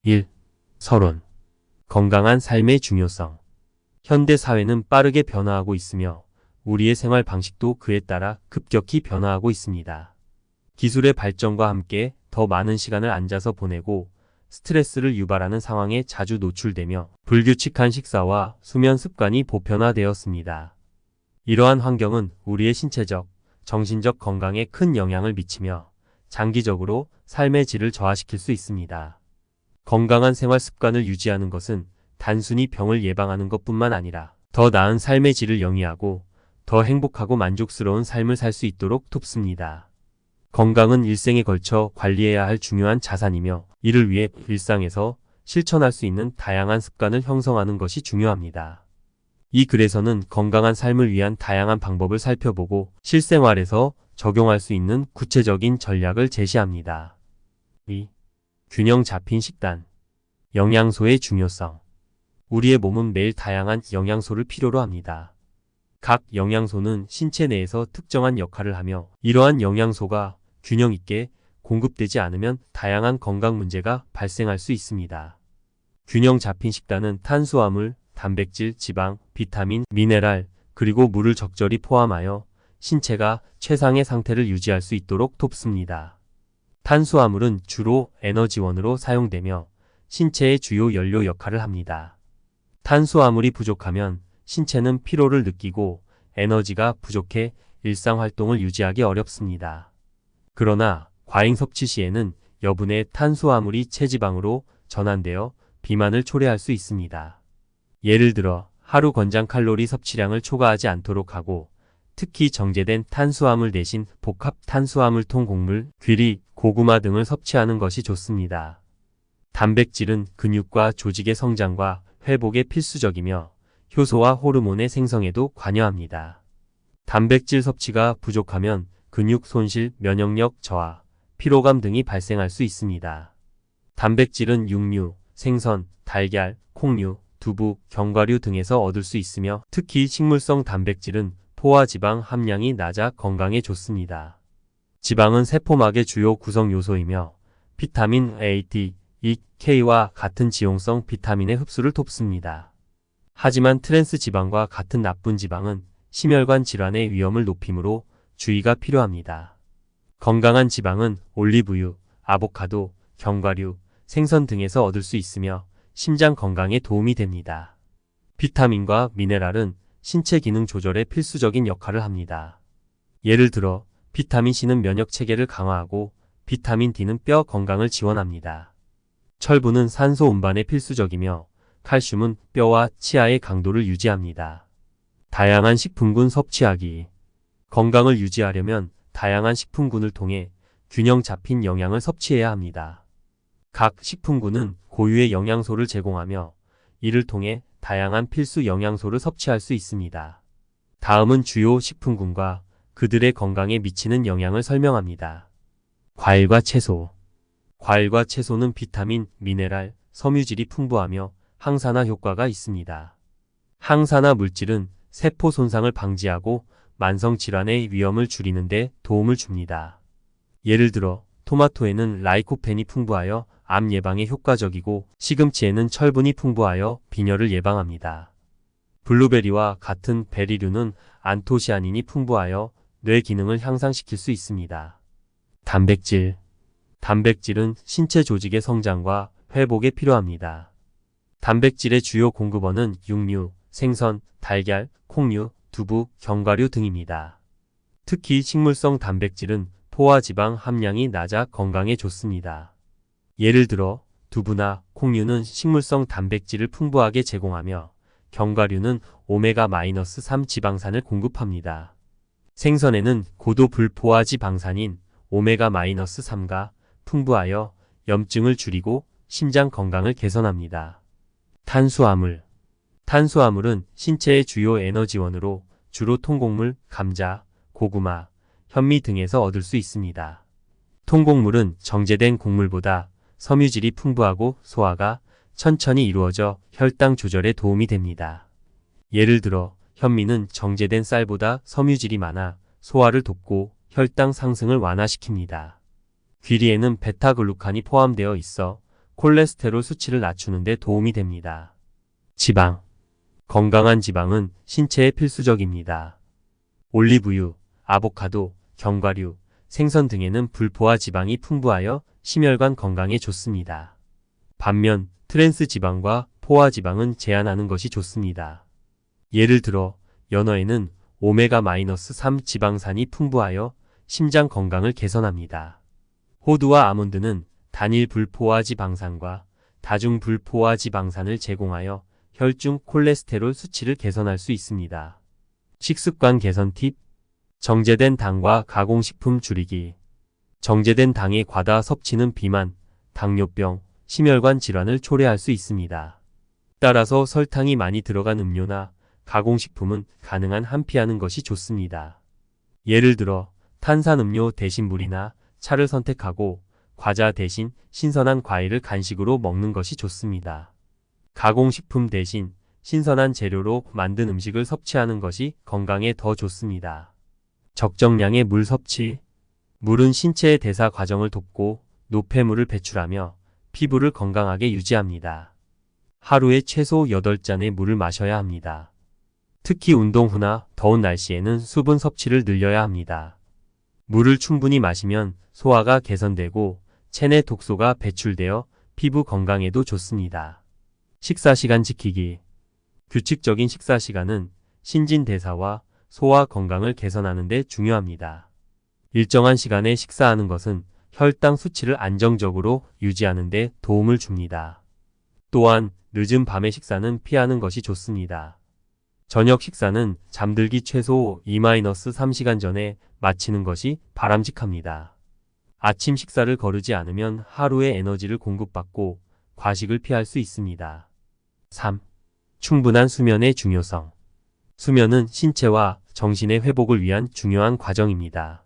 1. 서론. 건강한 삶의 중요성. 현대 사회는 빠르게 변화하고 있으며 우리의 생활 방식도 그에 따라 급격히 변화하고 있습니다. 기술의 발전과 함께 더 많은 시간을 앉아서 보내고 스트레스를 유발하는 상황에 자주 노출되며 불규칙한 식사와 수면 습관이 보편화되었습니다. 이러한 환경은 우리의 신체적, 정신적 건강에 큰 영향을 미치며 장기적으로 삶의 질을 저하시킬 수 있습니다. 건강한 생활 습관을 유지하는 것은 단순히 병을 예방하는 것뿐만 아니라 더 나은 삶의 질을 영위하고 더 행복하고 만족스러운 삶을 살 수 있도록 돕습니다. 건강은 일생에 걸쳐 관리해야 할 중요한 자산이며 이를 위해 일상에서 실천할 수 있는 다양한 습관을 형성하는 것이 중요합니다. 이 글에서는 건강한 삶을 위한 다양한 방법을 살펴보고 실생활에서 적용할 수 있는 구체적인 전략을 제시합니다. 2. 균형 잡힌 식단. 영양소의 중요성. 우리의 몸은 매일 다양한 영양소를 필요로 합니다. 각 영양소는 신체 내에서 특정한 역할을 하며 이러한 영양소가 균형 있게 공급되지 않으면 다양한 건강 문제가 발생할 수 있습니다. 균형 잡힌 식단은 탄수화물, 단백질, 지방, 비타민, 미네랄, 그리고 물을 적절히 포함하여 신체가 최상의 상태를 유지할 수 있도록 돕습니다. 탄수화물은 주로 에너지원으로 사용되며 신체의 주요 연료 역할을 합니다. 탄수화물이 부족하면 신체는 피로를 느끼고 에너지가 부족해 일상활동을 유지하기 어렵습니다. 그러나 과잉 섭취 시에는 여분의 탄수화물이 체지방으로 전환되어 비만을 초래할 수 있습니다. 예를 들어 하루 권장 칼로리 섭취량을 초과하지 않도록 하고 특히 정제된 탄수화물 대신 복합 탄수화물 통곡물, 귀리, 고구마 등을 섭취하는 것이 좋습니다. 단백질은 근육과 조직의 성장과 회복에 필수적이며 효소와 호르몬의 생성에도 관여합니다. 단백질 섭취가 부족하면 근육 손실, 면역력 저하, 피로감 등이 발생할 수 있습니다. 단백질은 육류, 생선, 달걀, 콩류, 두부, 견과류 등에서 얻을 수 있으며 특히 식물성 단백질은 포화 지방 함량이 낮아 건강에 좋습니다. 지방은 세포막의 주요 구성 요소이며 비타민 A, D, E, K와 같은 지용성 비타민의 흡수를 돕습니다. 하지만 트랜스 지방과 같은 나쁜 지방은 심혈관 질환의 위험을 높이므로 주의가 필요합니다. 건강한 지방은 올리브유, 아보카도, 견과류, 생선 등에서 얻을 수 있으며 심장 건강에 도움이 됩니다. 비타민과 미네랄은 신체 기능 조절에 필수적인 역할을 합니다. 예를 들어 비타민-C는 면역 체계를 강화하고 비타민 D는 뼈 건강을 지원합니다. 철분은 산소 운반에 필수적이며 칼슘은 뼈와 치아의 강도를 유지합니다. 다양한 식품군 섭취하기. 건강을 유지하려면 다양한 식품군을 통해 균형 잡힌 영양을 섭취해야 합니다. 각 식품군은 고유의 영양소를 제공하며 이를 통해 다양한 필수 영양소를 섭취할 수 있습니다. 다음은 주요 식품군과 그들의 건강에 미치는 영향을 설명합니다. 과일과 채소. 과일과 채소는 비타민, 미네랄, 섬유질이 풍부하며 항산화 효과가 있습니다. 항산화 물질은 세포 손상을 방지하고 만성 질환의 위험을 줄이는 데 도움을 줍니다. 예를 들어 토마토에는 라이코펜이 풍부하여 암 예방에 효과적이고 시금치에는 철분이 풍부하여 빈혈을 예방합니다. 블루베리와 같은 베리류는 안토시아닌이 풍부하여 뇌 기능을 향상시킬 수 있습니다. 단백질. 단백질은 신체 조직의 성장과 회복에 필요합니다. 단백질의 주요 공급원은 육류, 생선, 달걀, 콩류, 두부, 견과류 등입니다. 특히 식물성 단백질은 포화 지방 함량이 낮아 건강에 좋습니다. 예를 들어 두부나 콩류는 식물성 단백질을 풍부하게 제공하며 견과류는 오메가-3 지방산을 공급합니다. 생선에는 고도 불포화 지방산인 오메가-3가 풍부하여 염증을 줄이고 심장 건강을 개선합니다. 탄수화물. 탄수화물은 신체의 주요 에너지원으로 주로 통곡물, 감자, 고구마, 현미 등에서 얻을 수 있습니다. 통곡물은 정제된 곡물보다 섬유질이 풍부하고 소화가 천천히 이루어져 혈당 조절에 도움이 됩니다. 예를 들어 현미는 정제된 쌀보다 섬유질이 많아 소화를 돕고 혈당 상승을 완화시킵니다. 귀리에는 베타글루칸이 포함되어 있어 콜레스테롤 수치를 낮추는 데 도움이 됩니다. 지방. 건강한 지방은 신체에 필수적입니다. 올리브유, 아보카도, 견과류, 생선 등에는 불포화 지방이 풍부하여 심혈관 건강에 좋습니다. 반면 트랜스 지방과 포화 지방은 제한하는 것이 좋습니다. 예를 들어 연어에는 오메가-3 지방산이 풍부하여 심장 건강을 개선합니다. 호두와 아몬드는 단일 불포화 지방산과 다중 불포화 지방산을 제공하여 혈중 콜레스테롤 수치를 개선할 수 있습니다. 식습관 개선 팁. 정제된 당과 가공식품 줄이기. 정제된 당의 과다 섭취는 비만, 당뇨병, 심혈관 질환을 초래할 수 있습니다. 따라서 설탕이 많이 들어간 음료나 가공식품은 가능한 한 피하는 것이 좋습니다. 예를 들어 탄산음료 대신 물이나 차를 선택하고 과자 대신 신선한 과일을 간식으로 먹는 것이 좋습니다. 가공식품 대신 신선한 재료로 만든 음식을 섭취하는 것이 건강에 더 좋습니다. 적정량의 물 섭취. 물은 신체의 대사 과정을 돕고 노폐물을 배출하며 피부를 건강하게 유지합니다. 하루에 최소 8잔의 물을 마셔야 합니다. 특히 운동 후나 더운 날씨에는 수분 섭취를 늘려야 합니다. 물을 충분히 마시면 소화가 개선되고 체내 독소가 배출되어 피부 건강에도 좋습니다. 식사 시간 지키기. 규칙적인 식사 시간은 신진대사와 소화 건강을 개선하는 데 중요합니다. 일정한 시간에 식사하는 것은 혈당 수치를 안정적으로 유지하는 데 도움을 줍니다. 또한 늦은 밤의 식사는 피하는 것이 좋습니다. 저녁 식사는 잠들기 최소 2-3시간 전에 마치는 것이 바람직합니다. 아침 식사를 거르지 않으면 하루의 에너지를 공급받고 과식을 피할 수 있습니다. 3. 충분한 수면의 중요성. 수면은 신체와 정신의 회복을 위한 중요한 과정입니다.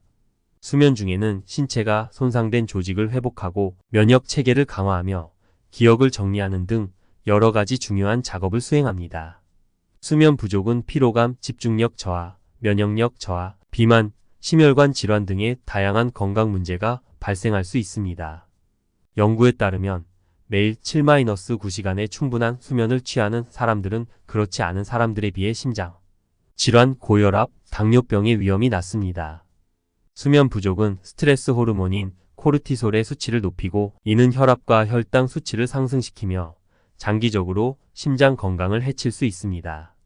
수면 중에는 신체가 손상된 조직을 회복하고 면역 체계를 강화하며 기억을 정리하는 등 여러 가지 중요한 작업을 수행합니다. 수면 부족은 피로감, 집중력 저하, 면역력 저하, 비만, 심혈관 질환 등의 다양한 건강 문제가 발생할 수 있습니다. 연구에 따르면 매일 7-9시간의 충분한 수면을 취하는 사람들은 그렇지 않은 사람들에 비해 심장 질환, 고혈압, 당뇨병의 위험이 낮습니다. 수면 부족은 스트레스 호르몬인 코르티솔의 수치를 높이고 이는 혈압과 혈당 수치를 상승시키며 장기적으로 심장 건강을 해칠 수 있습니다.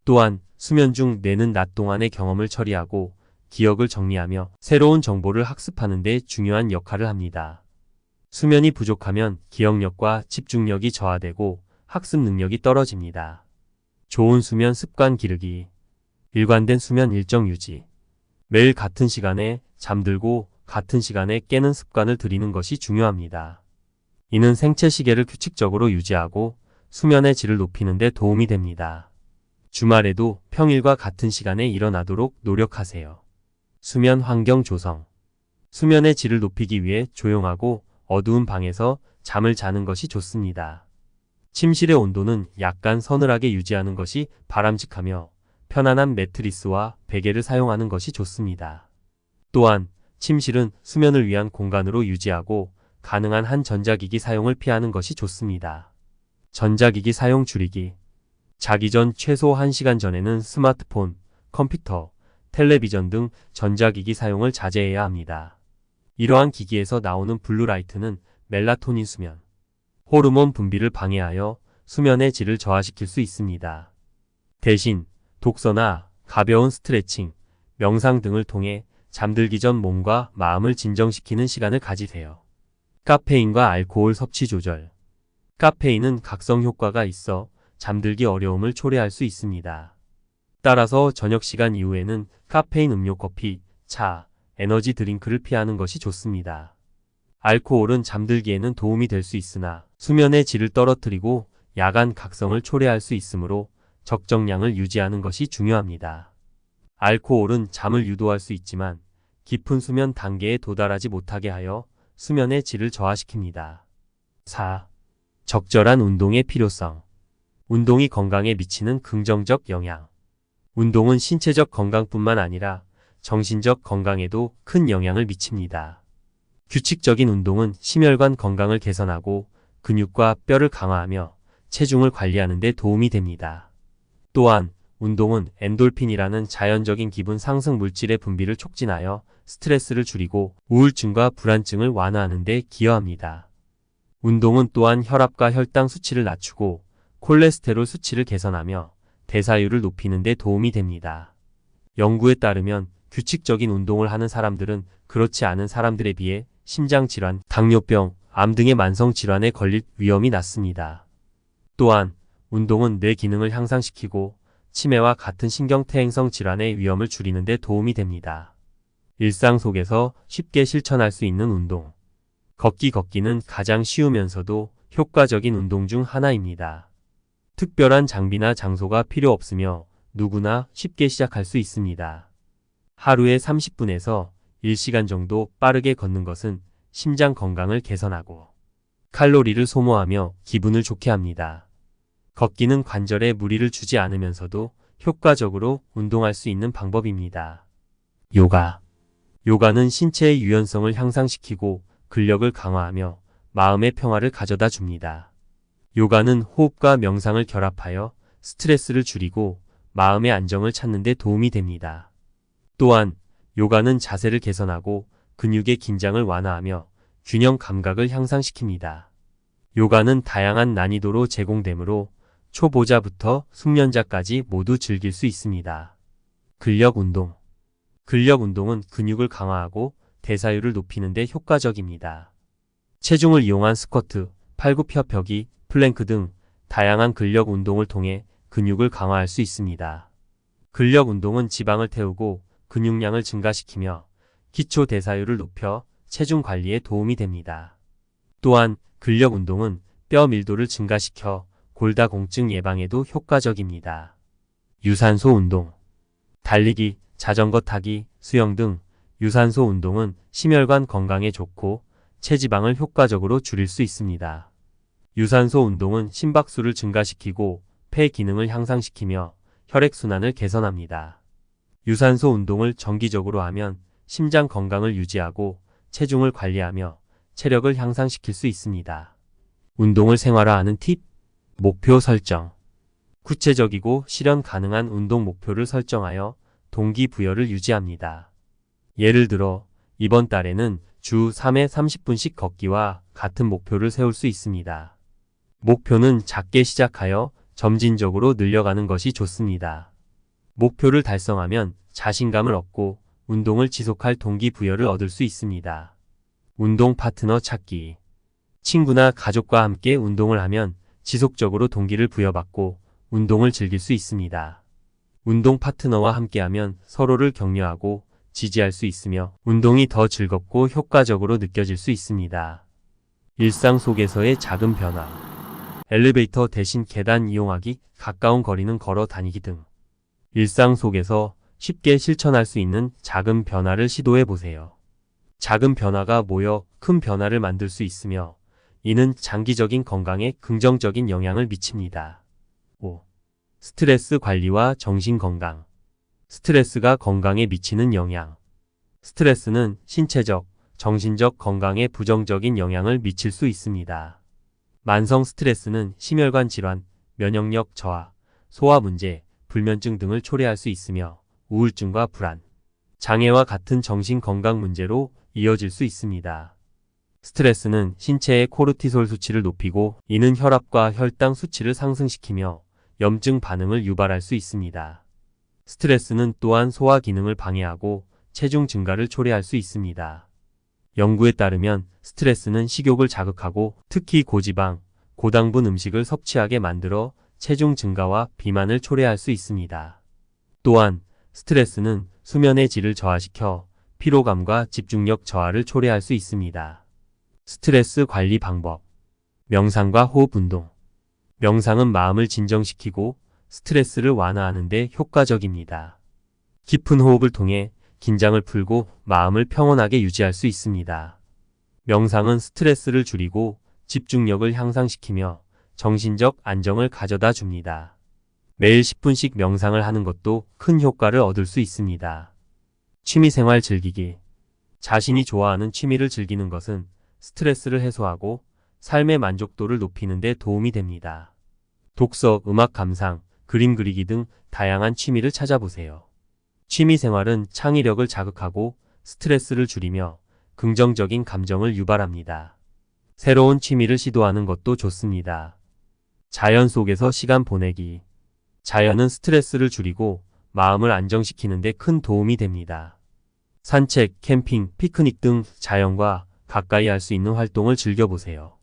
또한 수면 중 뇌는 낮 동안의 경험을 처리하고 기억을 정리하며 새로운 정보를 학습하는 데 중요한 역할을 합니다. 수면이 부족하면 기억력과 집중력이 저하되고 학습 능력이 떨어집니다. 좋은 수면 습관 기르기. 일관된 수면 일정 유지. 매일 같은 시간에 잠들고 같은 시간에 깨는 습관을 들이는 것이 중요합니다. 이는 생체 시계를 규칙적으로 유지하고 수면의 질을 높이는 데 도움이 됩니다. 주말에도 평일과 같은 시간에 일어나도록 노력하세요. 수면 환경 조성. 수면의 질을 높이기 위해 조용하고 어두운 방에서 잠을 자는 것이 좋습니다. 침실의 온도는 약간 서늘하게 유지하는 것이 바람직하며 편안한 매트리스와 베개를 사용하는 것이 좋습니다. 또한 침실은 수면을 위한 공간으로 유지하고 가능한 한 전자기기 사용을 피하는 것이 좋습니다. 전자기기 사용 줄이기. 자기 전 최소 1시간 전에는 스마트폰, 컴퓨터, 텔레비전 등 전자기기 사용을 자제해야 합니다. 이러한 기기에서 나오는 블루라이트는 멜라토닌 수면, 호르몬 분비를 방해하여 수면의 질을 저하시킬 수 있습니다. 대신 독서나 가벼운 스트레칭, 명상 등을 통해 잠들기 전 몸과 마음을 진정시키는 시간을 가지세요. 카페인과 알코올 섭취 조절. 카페인은 각성 효과가 있어 잠들기 어려움을 초래할 수 있습니다. 따라서 저녁 시간 이후에는 카페인 음료, 커피, 차, 에너지 드링크를 피하는 것이 좋습니다. 알코올은 잠들기에는 도움이 될 수 있으나 수면의 질을 떨어뜨리고 야간 각성을 초래할 수 있으므로 적정량을 유지하는 것이 중요합니다. 알코올은 잠을 유도할 수 있지만 깊은 수면 단계에 도달하지 못하게 하여 수면의 질을 저하시킵니다. 4. 적절한 운동의 필요성. 운동이 건강에 미치는 긍정적 영향. 운동은 신체적 건강뿐만 아니라 정신적 건강에도 큰 영향을 미칩니다. 규칙적인 운동은 심혈관 건강을 개선하고 근육과 뼈를 강화하며 체중을 관리하는 데 도움이 됩니다. 또한 운동은 엔돌핀이라는 자연적인 기분 상승 물질의 분비를 촉진하여 스트레스를 줄이고 우울증과 불안증을 완화하는 데 기여합니다. 운동은 또한 혈압과 혈당 수치를 낮추고 콜레스테롤 수치를 개선하며 대사율을 높이는 데 도움이 됩니다. 연구에 따르면 규칙적인 운동을 하는 사람들은 그렇지 않은 사람들에 비해 심장질환, 당뇨병, 암 등의 만성질환에 걸릴 위험이 낮습니다. 또한 운동은 뇌 기능을 향상시키고 치매와 같은 신경퇴행성 질환의 위험을 줄이는 데 도움이 됩니다. 일상 속에서 쉽게 실천할 수 있는 운동. 걷기는 가장 쉬우면서도 효과적인 운동 중 하나입니다. 특별한 장비나 장소가 필요 없으며 누구나 쉽게 시작할 수 있습니다. 하루에 30분에서 1시간 정도 빠르게 걷는 것은 심장 건강을 개선하고 칼로리를 소모하며 기분을 좋게 합니다. 걷기는 관절에 무리를 주지 않으면서도 효과적으로 운동할 수 있는 방법입니다. 요가는 신체의 유연성을 향상시키고 근력을 강화하며 마음의 평화를 가져다 줍니다. 요가는 호흡과 명상을 결합하여 스트레스를 줄이고 마음의 안정을 찾는 데 도움이 됩니다. 또한 요가는 자세를 개선하고 근육의 긴장을 완화하며 균형 감각을 향상시킵니다. 요가는 다양한 난이도로 제공되므로 초보자부터 숙련자까지 모두 즐길 수 있습니다. 근력 운동은 근육을 강화하고 대사율을 높이는 데 효과적입니다. 체중을 이용한 스쿼트, 팔굽혀펴기, 플랭크 등 다양한 근력 운동을 통해 근육을 강화할 수 있습니다. 근력 운동은 지방을 태우고 근육량을 증가시키며 기초 대사율을 높여 체중 관리에 도움이 됩니다. 또한 근력 운동은 뼈 밀도를 증가시켜 골다공증 예방에도 효과적입니다. 유산소 운동. 달리기, 자전거 타기, 수영 등 유산소 운동은 심혈관 건강에 좋고 체지방을 효과적으로 줄일 수 있습니다. 유산소 운동은 심박수를 증가시키고 폐 기능을 향상시키며 혈액순환을 개선합니다. 유산소 운동을 정기적으로 하면 심장 건강을 유지하고 체중을 관리하며 체력을 향상시킬 수 있습니다. 운동을 생활화하는 팁. 목표 설정. 구체적이고 실현 가능한 운동 목표를 설정하여 동기부여를 유지합니다. 예를 들어 이번 달에는 주 3회 30분씩 걷기와 같은 목표를 세울 수 있습니다. 목표는 작게 시작하여 점진적으로 늘려가는 것이 좋습니다. 목표를 달성하면 자신감을 얻고 운동을 지속할 동기부여를 얻을 수 있습니다. 운동 파트너 찾기. 친구나 가족과 함께 운동을 하면 지속적으로 동기를 부여받고 운동을 즐길 수 있습니다. 운동 파트너와 함께하면 서로를 격려하고 지지할 수 있으며 운동이 더 즐겁고 효과적으로 느껴질 수 있습니다. 일상 속에서의 작은 변화. 엘리베이터 대신 계단 이용하기, 가까운 거리는 걸어 다니기 등 일상 속에서 쉽게 실천할 수 있는 작은 변화를 시도해 보세요. 작은 변화가 모여 큰 변화를 만들 수 있으며 이는 장기적인 건강에 긍정적인 영향을 미칩니다. 5. 스트레스 관리와 정신 건강. 스트레스가 건강에 미치는 영향. 스트레스는 신체적, 정신적 건강에 부정적인 영향을 미칠 수 있습니다. 만성 스트레스는 심혈관 질환, 면역력 저하, 소화 문제, 불면증 등을 초래할 수 있으며 우울증과 불안, 장애와 같은 정신 건강 문제로 이어질 수 있습니다. 스트레스는 신체의 코르티솔 수치를 높이고 이는 혈압과 혈당 수치를 상승시키며 염증 반응을 유발할 수 있습니다. 스트레스는 또한 소화 기능을 방해하고 체중 증가를 초래할 수 있습니다. 연구에 따르면 스트레스는 식욕을 자극하고 특히 고지방, 고당분 음식을 섭취하게 만들어 체중 증가와 비만을 초래할 수 있습니다. 또한 스트레스는 수면의 질을 저하시켜 피로감과 집중력 저하를 초래할 수 있습니다. 스트레스 관리 방법. 명상과 호흡 운동. 명상은 마음을 진정시키고 스트레스를 완화하는 데 효과적입니다. 깊은 호흡을 통해 긴장을 풀고 마음을 평온하게 유지할 수 있습니다. 명상은 스트레스를 줄이고 집중력을 향상시키며 정신적 안정을 가져다 줍니다. 매일 10분씩 명상을 하는 것도 큰 효과를 얻을 수 있습니다. 취미생활 즐기기. 자신이 좋아하는 취미를 즐기는 것은 스트레스를 해소하고 삶의 만족도를 높이는 데 도움이 됩니다. 독서, 음악 감상, 그림 그리기 등 다양한 취미를 찾아보세요. 취미 생활은 창의력을 자극하고 스트레스를 줄이며 긍정적인 감정을 유발합니다. 새로운 취미를 시도하는 것도 좋습니다. 자연 속에서 시간 보내기. 자연은 스트레스를 줄이고 마음을 안정시키는 데 큰 도움이 됩니다. 산책, 캠핑, 피크닉 등 자연과 가까이 할 수 있는 활동을 즐겨보세요.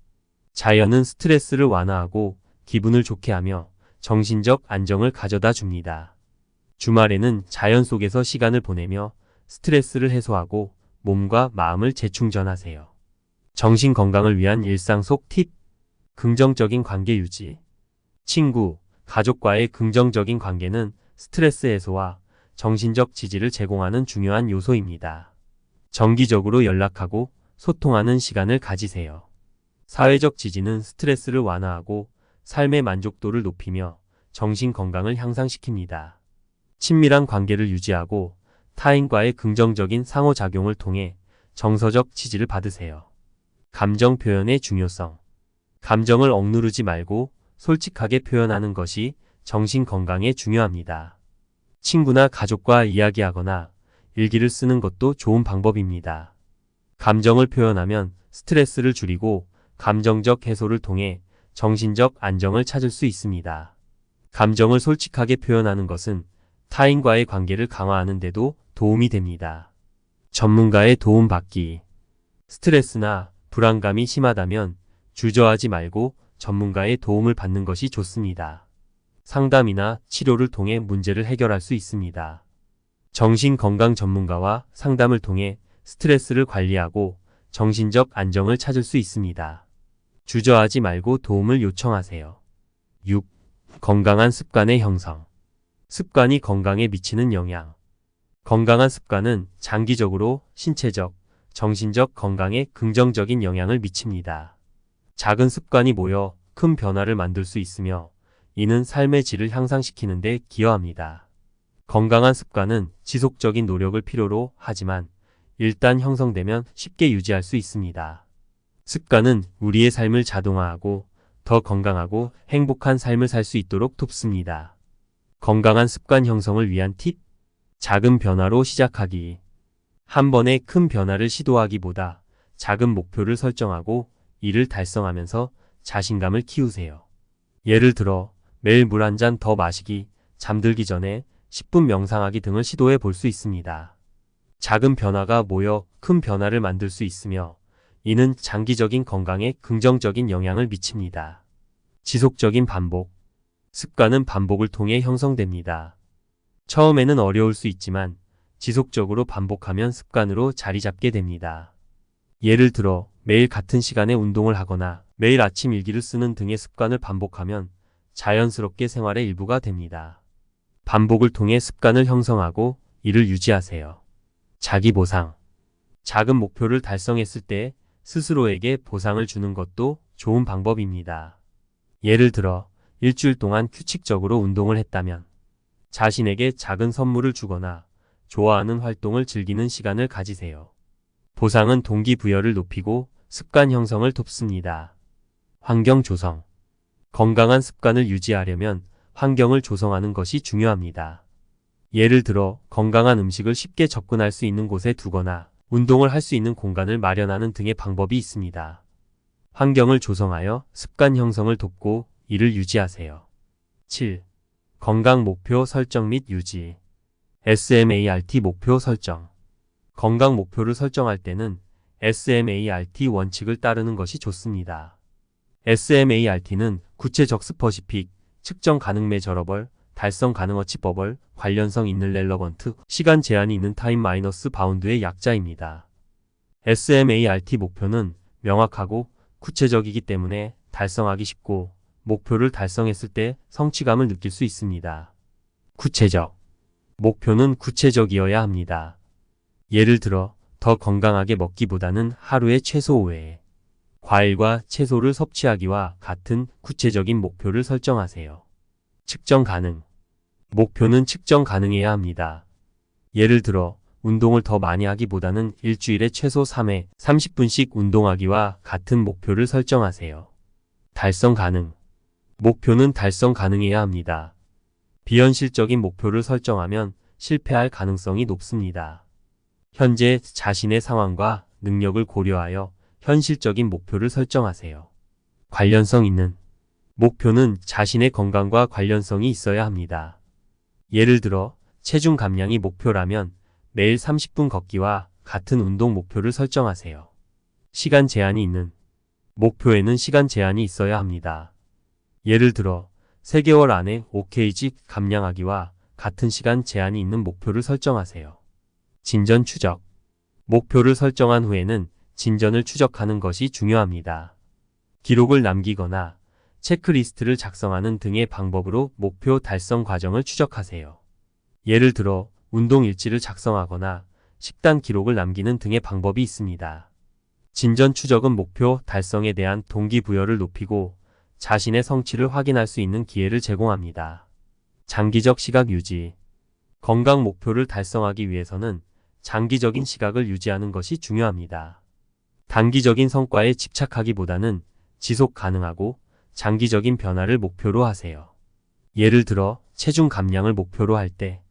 자연은 스트레스를 완화하고 기분을 좋게 하며 정신적 안정을 가져다 줍니다. 주말에는 자연 속에서 시간을 보내며 스트레스를 해소하고 몸과 마음을 재충전하세요. 정신 건강을 위한 일상 속 팁. 긍정적인 관계 유지. 친구, 가족과의 긍정적인 관계는 스트레스 해소와 정신적 지지를 제공하는 중요한 요소입니다. 정기적으로 연락하고 소통하는 시간을 가지세요. 사회적 지지는 스트레스를 완화하고 삶의 만족도를 높이며 정신 건강을 향상시킵니다. 친밀한 관계를 유지하고 타인과의 긍정적인 상호작용을 통해 정서적 지지를 받으세요. 감정 표현의 중요성. 감정을 억누르지 말고 솔직하게 표현하는 것이 정신 건강에 중요합니다. 친구나 가족과 이야기하거나 일기를 쓰는 것도 좋은 방법입니다. 감정을 표현하면 스트레스를 줄이고 감정적 해소를 통해 정신적 안정을 찾을 수 있습니다. 감정을 솔직하게 표현하는 것은 타인과의 관계를 강화하는 데도 도움이 됩니다. 전문가의 도움 받기. 스트레스나 불안감이 심하다면 주저하지 말고 전문가의 도움을 받는 것이 좋습니다. 상담이나 치료를 통해 문제를 해결할 수 있습니다. 정신건강 전문가와 상담을 통해 스트레스를 관리하고 정신적 안정을 찾을 수 있습니다. 주저하지 말고 도움을 요청하세요. 6. 건강한 습관의 형성. 습관이 건강에 미치는 영향. 건강한 습관은 장기적으로 신체적, 정신적 건강에 긍정적인 영향을 미칩니다. 작은 습관이 모여 큰 변화를 만들 수 있으며 이는 삶의 질을 향상시키는 데 기여합니다. 건강한 습관은 지속적인 노력을 필요로 하지만 일단 형성되면 쉽게 유지할 수 있습니다. 습관은 우리의 삶을 자동화하고 더 건강하고 행복한 삶을 살 수 있도록 돕습니다. 건강한 습관 형성을 위한 팁. 작은 변화로 시작하기. 한 번에 큰 변화를 시도하기보다 작은 목표를 설정하고 이를 달성하면서 자신감을 키우세요. 예를 들어 매일 물 한 잔 더 마시기, 잠들기 전에 10분 명상하기 등을 시도해 볼 수 있습니다. 작은 변화가 모여 큰 변화를 만들 수 있으며 이는 장기적인 건강에 긍정적인 영향을 미칩니다. 지속적인 반복. 습관은 반복을 통해 형성됩니다. 처음에는 어려울 수 있지만 지속적으로 반복하면 습관으로 자리 잡게 됩니다. 예를 들어 매일 같은 시간에 운동을 하거나 매일 아침 일기를 쓰는 등의 습관을 반복하면 자연스럽게 생활의 일부가 됩니다. 반복을 통해 습관을 형성하고 이를 유지하세요. 자기 보상. 작은 목표를 달성했을 때 스스로에게 보상을 주는 것도 좋은 방법입니다. 예를 들어 일주일 동안 규칙적으로 운동을 했다면 자신에게 작은 선물을 주거나 좋아하는 활동을 즐기는 시간을 가지세요. 보상은 동기부여를 높이고 습관 형성을 돕습니다. 환경 조성. 건강한 습관을 유지하려면 환경을 조성하는 것이 중요합니다. 예를 들어 건강한 음식을 쉽게 접근할 수 있는 곳에 두거나 운동을 할 수 있는 공간을 마련하는 등의 방법이 있습니다. 환경을 조성하여 습관 형성을 돕고 이를 유지하세요. 7. 건강 목표 설정 및 유지. SMART 목표 설정. 건강 목표를 설정할 때는 SMART 원칙을 따르는 것이 좋습니다. SMART는 구체적 스퍼시픽, 측정 가능 메저러벌, 달성 가능 어치버벌, 관련성 있는 렐러번트, 시간 제한이 있는 타임 마이너스 바운드의 약자입니다. SMART 목표는 명확하고 구체적이기 때문에 달성하기 쉽고 목표를 달성했을 때 성취감을 느낄 수 있습니다. 구체적. 목표는 구체적이어야 합니다. 예를 들어 더 건강하게 먹기보다는 하루에 최소 5회 과일과 채소를 섭취하기와 같은 구체적인 목표를 설정하세요. 측정 가능. 목표는 측정 가능해야 합니다. 예를 들어 운동을 더 많이 하기보다는 일주일에 최소 3회 30분씩 운동하기와 같은 목표를 설정하세요. 달성 가능. 목표는 달성 가능해야 합니다. 비현실적인 목표를 설정하면 실패할 가능성이 높습니다. 현재 자신의 상황과 능력을 고려하여 현실적인 목표를 설정하세요. 관련성 있는 목표는 자신의 건강과 관련성이 있어야 합니다. 예를 들어 체중 감량이 목표라면 매일 30분 걷기와 같은 운동 목표를 설정하세요. 시간 제한이 있는 목표에는 시간 제한이 있어야 합니다. 예를 들어 3개월 안에 5kg 감량하기와 같은 시간 제한이 있는 목표를 설정하세요. 진전 추적. 목표를 설정한 후에는 진전을 추적하는 것이 중요합니다. 기록을 남기거나 체크리스트를 작성하는 등의 방법으로 목표 달성 과정을 추적하세요. 예를 들어 운동 일지를 작성하거나 식단 기록을 남기는 등의 방법이 있습니다. 진전 추적은 목표 달성에 대한 동기부여를 높이고 자신의 성취를 확인할 수 있는 기회를 제공합니다. 장기적 시각 유지. 건강 목표를 달성하기 위해서는 장기적인 시각을 유지하는 것이 중요합니다. 단기적인 성과에 집착하기보다는 지속 가능하고 장기적인 변화를 목표로 하세요. 예를 들어 체중 감량을 목표로 할 때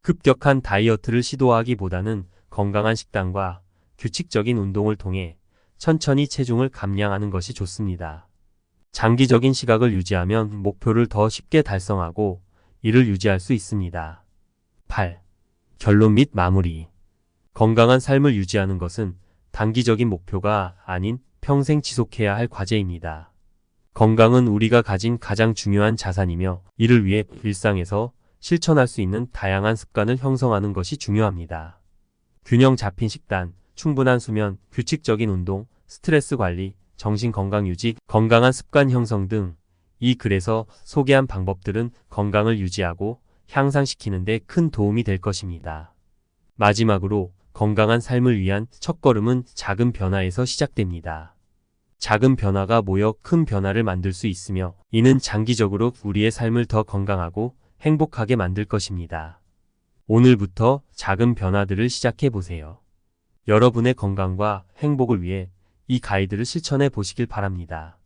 급격한 다이어트를 시도하기보다는 건강한 식단과 규칙적인 운동을 통해 천천히 체중을 감량하는 것이 좋습니다. 장기적인 시각을 유지하면 목표를 더 쉽게 달성하고 이를 유지할 수 있습니다. 8. 결론 및 마무리. 건강한 삶을 유지하는 것은 단기적인 목표가 아닌 평생 지속해야 할 과제입니다. 건강은 우리가 가진 가장 중요한 자산이며 이를 위해 일상에서 실천할 수 있는 다양한 습관을 형성하는 것이 중요합니다. 균형 잡힌 식단, 충분한 수면, 규칙적인 운동, 스트레스 관리, 정신 건강 유지, 건강한 습관 형성 등 이 글에서 소개한 방법들은 건강을 유지하고 향상시키는 데 큰 도움이 될 것입니다. 마지막으로 건강한 삶을 위한 첫걸음은 작은 변화에서 시작됩니다. 작은 변화가 모여 큰 변화를 만들 수 있으며 이는 장기적으로 우리의 삶을 더 건강하고 행복하게 만들 것입니다. 오늘부터 작은 변화들을 시작해 보세요. 여러분의 건강과 행복을 위해 이 가이드를 실천해 보시길 바랍니다.